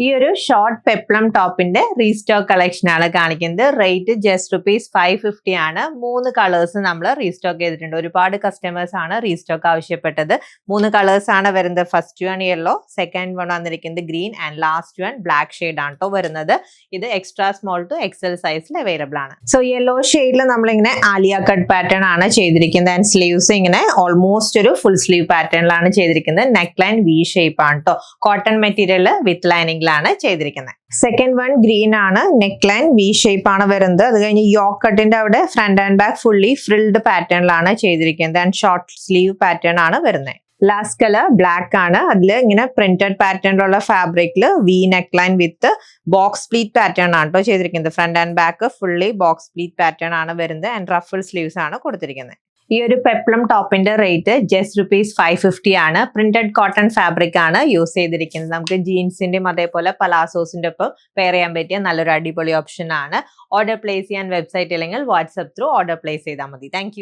ഈ ഒരു short peplum ടോപ്പിന്റെ റീസ്റ്റോക്ക് കളക്ഷൻ ആണ് കാണിക്കുന്നത്. റേറ്റ് ജസ്റ്റ് ₹550 ആണ്. 3 കളേഴ്സ് നമ്മൾ റീസ്റ്റോക്ക് ചെയ്തിട്ടുണ്ട്. ഒരുപാട് കസ്റ്റമേഴ്സ് ആണ് റീസ്റ്റോക്ക് ആവശ്യപ്പെട്ടത്. 3 കളേഴ്സ് ആണ് വരുന്നത്. First one yellow, second one വന്നിരിക്കുന്നത് green and last one black shade ആണ് കേട്ടോ വരുന്നത്. ഇത് എക്സ്ട്രാ സ്മോൾ ടു എക്സൽ സൈസിൽ അവൈലബിൾ ആണ്. സോ യെല്ലോ ഷെയ്ഡിൽ നമ്മളിങ്ങനെ ആലിയ കട്ട് പാറ്റേൺ ആണ് ചെയ്തിരിക്കുന്നത്. ആൻഡ് സ്ലീവ്സ് ഇങ്ങനെ ഓൾമോസ്റ്റ് ഒരു ഫുൾ സ്ലീവ് പാറ്റേണിലാണ് ചെയ്തിരിക്കുന്നത്. നെക്ക് ലൈൻ വി ഷേപ്പ് ആണ് കേട്ടോ. കോട്ടൺ മെറ്റീരിയൽ വിത്ത് ലൈനിംഗ് ാണ് ചെയ്തിരിക്കുന്നത്. സെക്കൻഡ് വൺ ഗ്രീൻ ആണ്. നെക്ക് ലൈൻ വി ഷേപ്പ് ആണ് വരുന്നത്. അത് കഴിഞ്ഞ് യോക്ക് കട്ടിന്റെ അവിടെ front and back fully frilled പാറ്റേണിലാണ് ചെയ്തിരിക്കുന്നത്. ആൻഡ് ഷോർട്ട് സ്ലീവ് പാറ്റേൺ ആണ് വരുന്നത്. ലാസ്റ്റ് കളർ ബ്ലാക്ക് ആണ്. അതിൽ ഇങ്ങനെ പ്രിന്റഡ് പാറ്റേണിലുള്ള ഫാബ്രിക്കിൽ V neck line with box pleat pattern ആണ് കേട്ടോ ചെയ്തിരിക്കുന്നത്. Front and back fully box pleat pattern ആണ് വരുന്നത്. ആൻഡ് റഫിൾ സ്ലീവ്സ് ആണ് കൊടുത്തിരിക്കുന്നത്. ഈ ഒരു പെപ്ലം ടോപ്പിന്റെ റേറ്റ് ജസ്റ്റ് ₹550 ആണ്. പ്രിന്റഡ് കോട്ടൺ ഫാബ്രിക് ആണ് യൂസ് ചെയ്തിരിക്കുന്നത്. നമുക്ക് ജീൻസിന്റെയും അതേപോലെ പലാസോസിന്റെ ഒപ്പം പെയർ ചെയ്യാൻ പറ്റിയ നല്ലൊരു അടിപൊളി ഓപ്ഷൻ ആണ്. ഓർഡർ പ്ലേസ് ചെയ്യാൻ വെബ്സൈറ്റ് അല്ലെങ്കിൽ വാട്സ്ആപ്പ് ത്രൂ ഓർഡർ പ്ലേസ് ചെയ്താൽ മതി. താങ്ക്